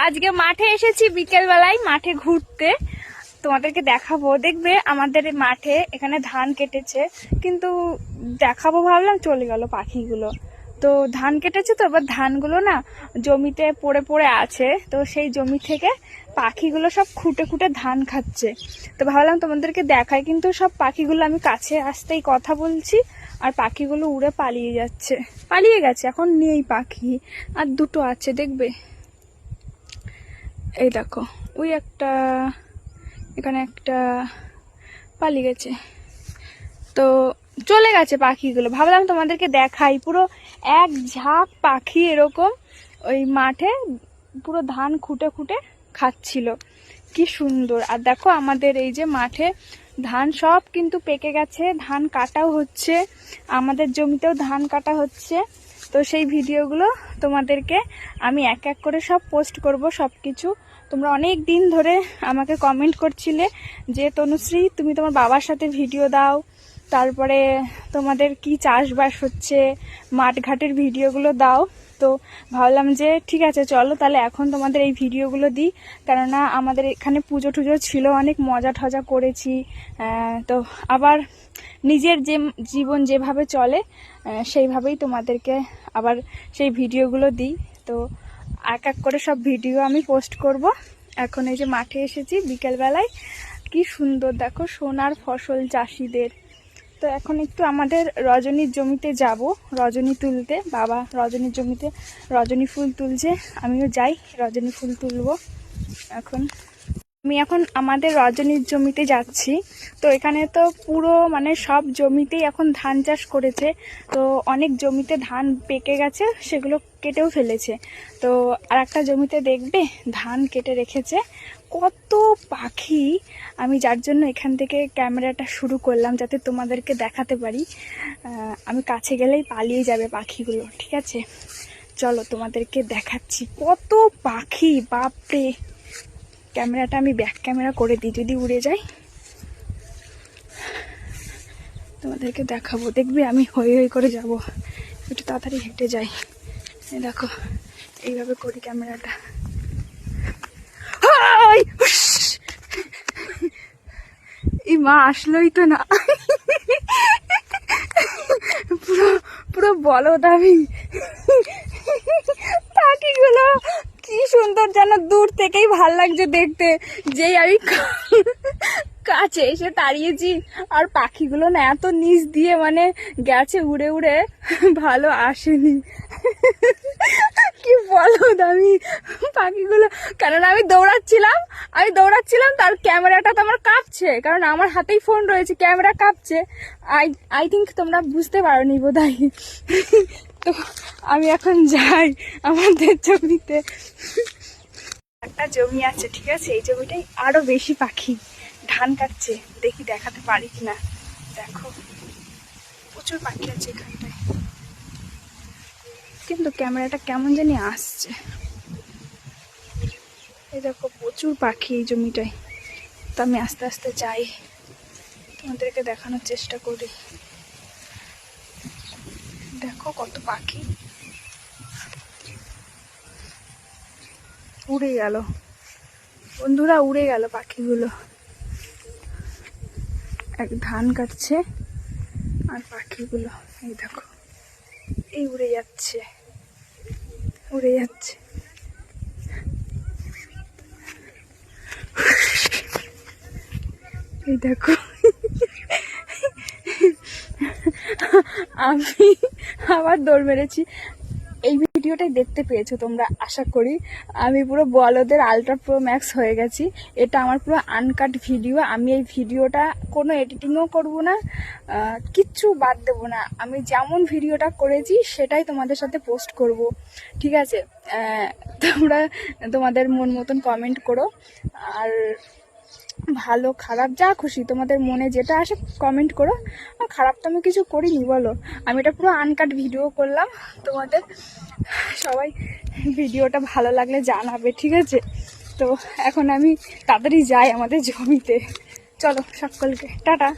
আজকে মাঠে এসেছি বিকেল বেলায় মাঠে ঘুরতে, তোমাদেরকে দেখাবো। দেখবে আমাদের মাঠে এখানে ধান কেটেছে, কিন্তু দেখাবো ভাবলাম চলে গেল পাখিগুলো। তো ধান কেটেছে, তো এবার ধানগুলো না জমিতে পড়ে পড়ে আছে, তো সেই জমি থেকে পাখিগুলো সব খুঁটে খুঁটে ধান খাচ্ছে। তো ভাবলাম তোমাদেরকে দেখাই, কিন্তু সব পাখিগুলো আমি কাছে আসতেই কথা বলছি আর পাখিগুলো উড়ে পালিয়ে গেছে। এখন নেই পাখি, আর দুটো আছে দেখবে, এই দেখো ওই একটা, এখানে একটা পালিয়ে গেছে। তো চলে গেছে পাখিগুলো, ভাবলাম তোমাদেরকে দেখাই। পুরো এক ঝাঁক পাখি এরকম ওই মাঠে পুরো ধান খুঁটে খুঁটে খাচ্ছিল, কি সুন্দর। আর দেখো আমাদের এই যে মাঠে ধান সব কিন্তু পেকে গেছে, ধান কাটাও হচ্ছে, আমাদের জমিতেও ধান কাটা হচ্ছে। তো সেই ভিডিওগুলো তোমাদেরকে আমি এক এক করে সব পোস্ট করব সব কিছু। তোমরা অনেক দিন ধরে আমাকে কমেন্ট করছিলে যে তনুশ্রী তুমি তোমার বাবার সাথে ভিডিও দাও, তারপরে তোমাদের কি চাষবাস হচ্ছে মাঠঘাটের ভিডিওগুলো দাও। তো ভাবলাম যে ঠিক আছে চলো তাহলে এখন তোমাদের এই ভিডিওগুলো দিই, কেননা আমাদের এখানে পুজো টুজো ছিল, অনেক মজা টজা করেছি। তো আবার নিজের যে জীবন যেভাবে চলে সেইভাবেই তোমাদেরকে আবার সেই ভিডিওগুলো দিই। তো এক এক করে সব ভিডিও আমি পোস্ট করব। এখন এই যে মাঠে এসেছি বিকেলবেলায়, কি সুন্দর দেখো সোনার ফসল চাষিদের। তো এখন একটু আমাদের রজনীর জমিতে যাব রজনী তুলতে, বাবা রজনীর জমিতে রজনী ফুল তুলছে, আমিও যাই রজনী ফুল তুলবো। আমি এখন আমাদের রজনীর জমিতে যাচ্ছি। তো এখানে তো পুরো মানে সব জমিতেই এখন ধান চাষ করেছে, তো অনেক জমিতে ধান পেকে গেছে, সেগুলো কেটেও ফেলেছে। তো আর একটা জমিতে দেখবে ধান কেটে রেখেছে, কত পাখি। আমি যার জন্য এখান থেকে ক্যামেরাটা শুরু করলাম, যাতে তোমাদেরকে দেখাতে পারি। আমি কাছে গেলেই পালিয়ে যাবে পাখিগুলো, ঠিক আছে? চলো তোমাদেরকে দেখাচ্ছি কত পাখি, বাপরে। ক্যামেরাটা আমি ব্যাক ক্যামেরা করে দিই, যদি উড়ে যায় তোমাদেরকে দেখাবো। দেখবে আমি হই হই করে যাব, একটু তাড়াতাড়ি হেঁটে যাই। এই দেখো এইভাবে করি ক্যামেরাটা। এই মা আসলোই তো না, পুরো পুরো বলদ আমি। পাখিগুলো কি সুন্দর, যেন দূর থেকেই ভাল লাগছে দেখতে। যেই আমি কাছে এসে দাঁড়িয়েছি, আর পাখিগুলো না এত নিচ দিয়ে মানে গেছে উড়ে উড়ে, ভালো আসেনি। কি বলদ আমি পাখিগুলো, কেননা আমি দৌড়াচ্ছিলাম, তার ক্যামেরাটা তো আমার কাঁপছে, কারণ আমার হাতেই ফোন রয়েছে, ক্যামেরা কাঁপছে। আই থিঙ্ক তোমরা বুঝতে পারোনি বোধহয়। তো আমি এখন যাই আমাদের জমিতে। একটা জমি আছে, ঠিক আছে, এই জমিটাই আরো বেশি পাখি ধান কাটছে, দেখি দেখাতে পারি কিনা। দেখো প্রচুর পাখি আছে এখানটায়, কিন্তু ক্যামেরাটা কেমন জানি আসছে। এই দেখো প্রচুর পাখি এই জমিটায়। তো আমি আস্তে আস্তে যাই, তোমাদেরকে দেখানোর চেষ্টা করি। দেখো কত পাখি, উড়ে গেল বন্ধুরা, উড়ে গেল পাখিগুলো। এক ধান কাটছে আর পাখিগুলো এই দেখো এই উড়ে যাচ্ছে। এই দেখো আমি আবার দৌড় মেরেছি। এই ভিডিওটাই দেখতে পেয়েছো তোমরা আশা করি। আমি পুরো বলদের আলট্রা প্রো ম্যাক্স হয়ে গেছি। এটা আমার পুরো আনকাট ভিডিও। আমি এই ভিডিওটা কোনো এডিটিংও করব না, কিচ্ছু বাদ দেবো না। আমি যেমন ভিডিওটা করেছি সেটাই তোমাদের সাথে পোস্ট করব, ঠিক আছে? তোমরা তোমাদের মন মতন কমেন্ট করো, আর ভালো খারাপ যা খুশি তোমাদের মনে যেটা আসে কমেন্ট করো। আর খারাপ তো আমি কিছু করিনি, বলো। আমি এটা পুরো আনকাট ভিডিও করলাম তোমাদের। সবাই ভিডিওটা ভালো লাগলে জানাবে, ঠিক আছে? তো এখন আমি তাড়াতাড়ি যাই আমাদের জমিতে। চলো সকলকে টাটা।